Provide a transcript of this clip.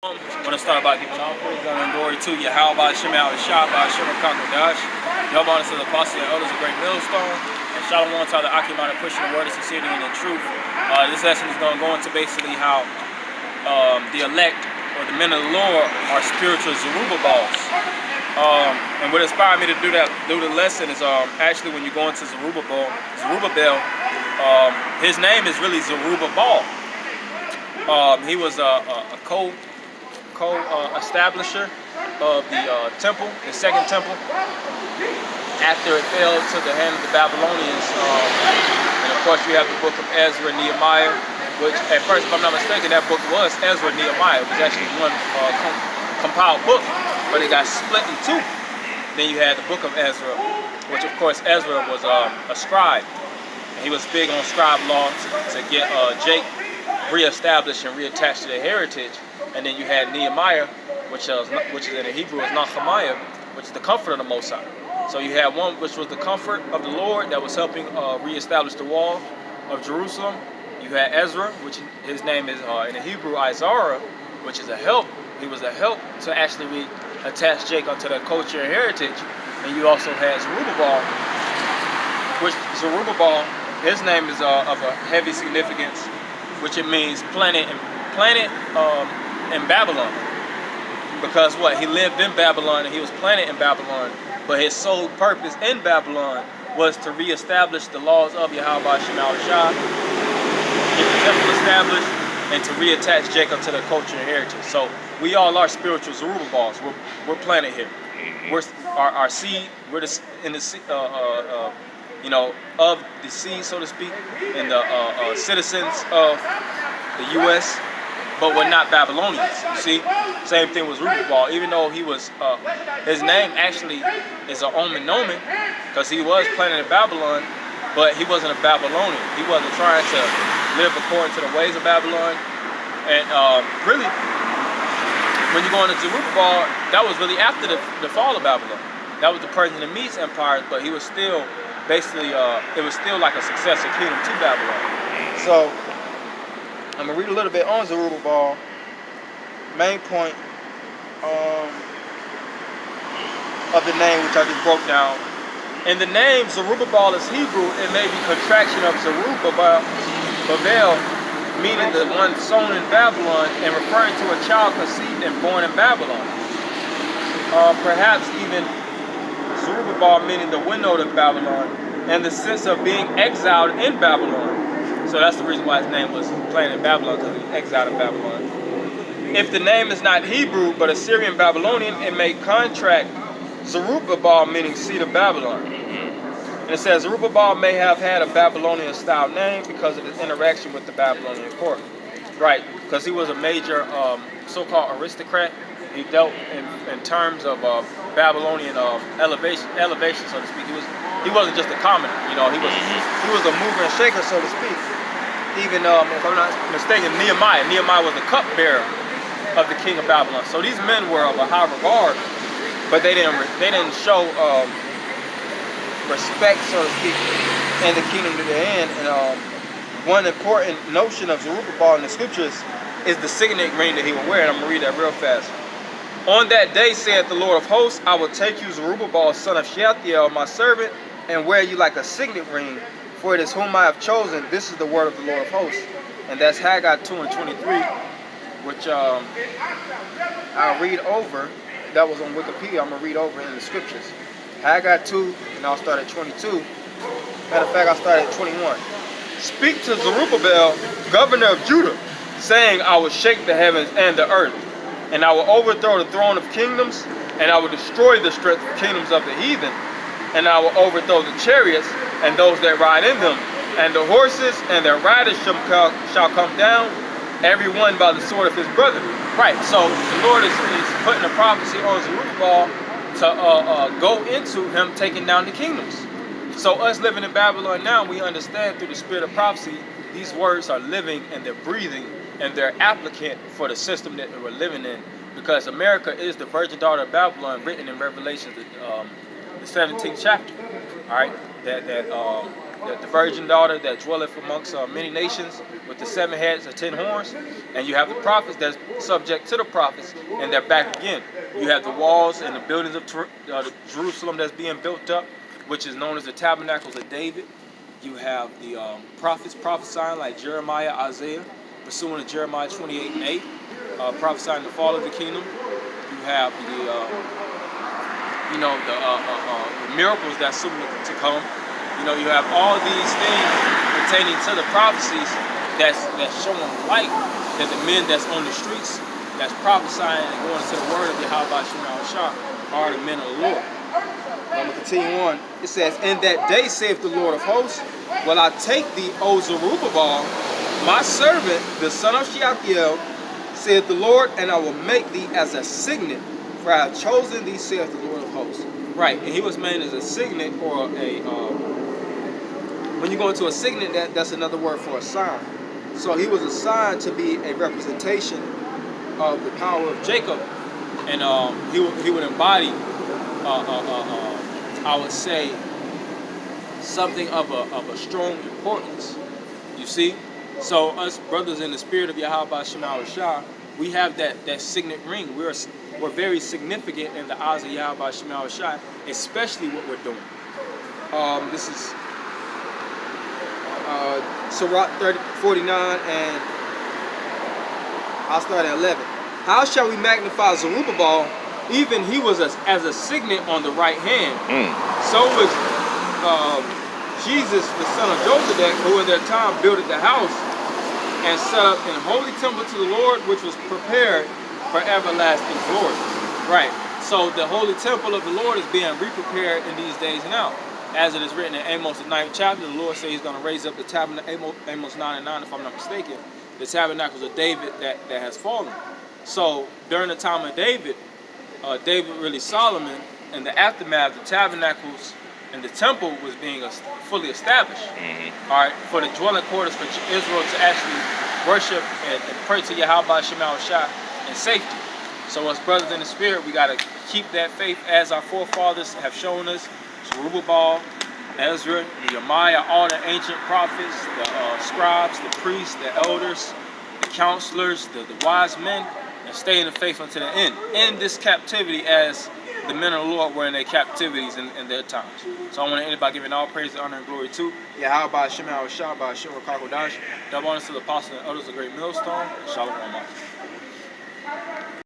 I want to start by giving all praise and glory to Yahweh, Shema, Shabbat, Shema, Dash. Yahweh to the apostles and elders of Great Millstone. And Shalom to the Akim pushing the word of sincerity and in truth. This lesson is going to go into basically how the elect or the men of the Lord are spiritual Zerubabels. And what inspired me to do the lesson is actually when you go into Zerubabel, his name is really Zerubabel. He was a co-establisher of the temple, the second temple, after it fell to the hand of the Babylonians. And of course, you have the book of Ezra and Nehemiah, which at first, if I'm not mistaken, that book was Ezra and Nehemiah. It was actually one compiled book, but it got split in two. Then you had the book of Ezra, which of course Ezra was a scribe. And he was big on scribe law to get Jake reestablished and reattached to their heritage. And then you had Nehemiah, which is in the Hebrew is Nehemiah, which is the comfort of the Most High. So you had one which was the comfort of the Lord that was helping reestablish the wall of Jerusalem. You had Ezra, which his name is in the Hebrew Isaiah, which is a help. He was a help to actually reattach Jacob to their culture and heritage. And you also had Zerubabel, which Zerubabel, his name is of a heavy significance, which it means planted in Babylon, because what, he lived in Babylon and he was planted in Babylon, but his sole purpose in Babylon was to reestablish the laws of Yahweh Shema Shah, get the temple established, and to reattach Jacob to the culture and heritage. So we all are spiritual Zerubabels. We're planted here. We're our seed. We're of the seed, so to speak, and the citizens of the U.S. But we're not Babylonians. You see, same thing with Zerubabel. Even though he was, his name actually is an omen nomen, because he was planted in Babylon, but he wasn't a Babylonian. He wasn't trying to live according to the ways of Babylon. And really, when you go into Zerubabel, that was really after the fall of Babylon. That was the Persian and Medes empires, but he was still basically, it was still like a successor kingdom to Babylon. So I'm going to read a little bit on Zerubabel. Main point of the name, which I just broke down. In the name, Zerubabel is Hebrew. It may be contraction of Zerubabel, meaning the one sown in Babylon, and referring to a child conceived and born in Babylon. Perhaps even Zerubabel meaning the window to Babylon, and the sense of being exiled in Babylon. So that's the reason why his name was planted in Babylon, because he was exiled in Babylon. If the name is not Hebrew, but Assyrian Babylonian, it may contract Zerubabel, meaning seed of Babylon. And it says Zerubabel may have had a Babylonian style name because of his interaction with the Babylonian court. Right, because he was a major so-called aristocrat. He dealt in terms of Babylonian elevation, so to speak. He wasn't just a commoner, he was a mover and shaker, so to speak. Even if I'm not mistaken, Nehemiah was the cupbearer of the king of Babylon. So these men were of a high regard, but they didn't show respect, so to speak, in the kingdom to the end. And one important notion of Zerubabel in the scriptures is the signet ring that he would wear. And I'm gonna read that real fast. On that day, saith the Lord of hosts, I will take you, Zerubabel, son of Shealtiel, my servant, and wear you like a signet ring, for it is whom I have chosen. This is the word of the Lord of hosts. And that's Haggai 2:23, which I'll read over. That was on Wikipedia. I'm going to read over in the scriptures. Haggai 2, and I'll start at 22. Matter of fact, I'll start at 21. Speak to Zerubabel, governor of Judah, saying, I will shake the heavens and the earth, and I will overthrow the throne of kingdoms, and I will destroy the strength of kingdoms of the heathen, and I will overthrow the chariots and those that ride in them, and the horses and their riders shall come down, every one by the sword of his brother. Right, so the Lord is putting a prophecy on Zerubabel to go into him taking down the kingdoms. So us living in Babylon now, we understand through the spirit of prophecy, these words are living and they're breathing, and they're applicant for the system that we're living in, because America is the virgin daughter of Babylon, written in Revelation, the 17th chapter. All right, that the virgin daughter that dwelleth amongst many nations, with the 7 heads and 10 horns. And you have the prophets that's subject to the prophets, and they're back again. You have the walls and the buildings of Jerusalem that's being built up, which is known as the tabernacles of David. You have the prophets prophesying like Jeremiah, Isaiah, pursuing to Jeremiah 28:8, prophesying the fall of the kingdom. You have the miracles that's soon to come. You have all these things pertaining to the prophecies that's showing light that the men that's on the streets that's prophesying and going to the word of Yahweh Shah are the men of the Lord. I'm going to continue on. It says, "In that day, saith the Lord of hosts, will I take thee, O Zerubabel, my servant, the son of Shealtiel, saith the Lord, and I will make thee as a signet, for I have chosen thee, saith the Lord of hosts." Right, and he was made as a signet, or a, when you go into a signet, that's another word for a sign. So he was assigned to be a representation of the power of Jacob, and he would embody, I would say, something of a strong importance. You see, so us brothers in the spirit of Yahweh Shah, we have that signet ring. We're very significant in the eyes of Yahweh Shah, especially what we're doing. This is Sirach 49, and I'll start at 11. "How shall we magnify Zerubabel? Even he was as a signet on the right hand. So was Jesus, the son of Josedek, who in their time builded the house and set up an holy temple to the Lord, which was prepared for everlasting glory." Right. So the holy temple of the Lord is being re-prepared in these days now. As it is written in Amos, the 9th chapter, the Lord says he's going to raise up the tabernacle, Amos 9:9, if I'm not mistaken, the tabernacles of David that has fallen. So during the time of David, Solomon, in the aftermath, the tabernacles and the temple was being fully established. All right, for the dwelling quarters for Israel to actually worship and pray to Yahweh Shah in safety. So as brothers in the spirit, we got to keep that faith as our forefathers have shown us. Zerubabel, Ezra, Nehemiah, all the ancient prophets, the scribes, the priests, the elders, the counselors, the wise men, and stay in the faith unto the end. In this captivity, as the men of the Lord were in their captivities in their times. So I want to end by giving all praise, honor, and glory to Yahweh Shah, by Shah, by Shah, Kakodash. Double honors to the apostles and elders of the great millstone. Shalom.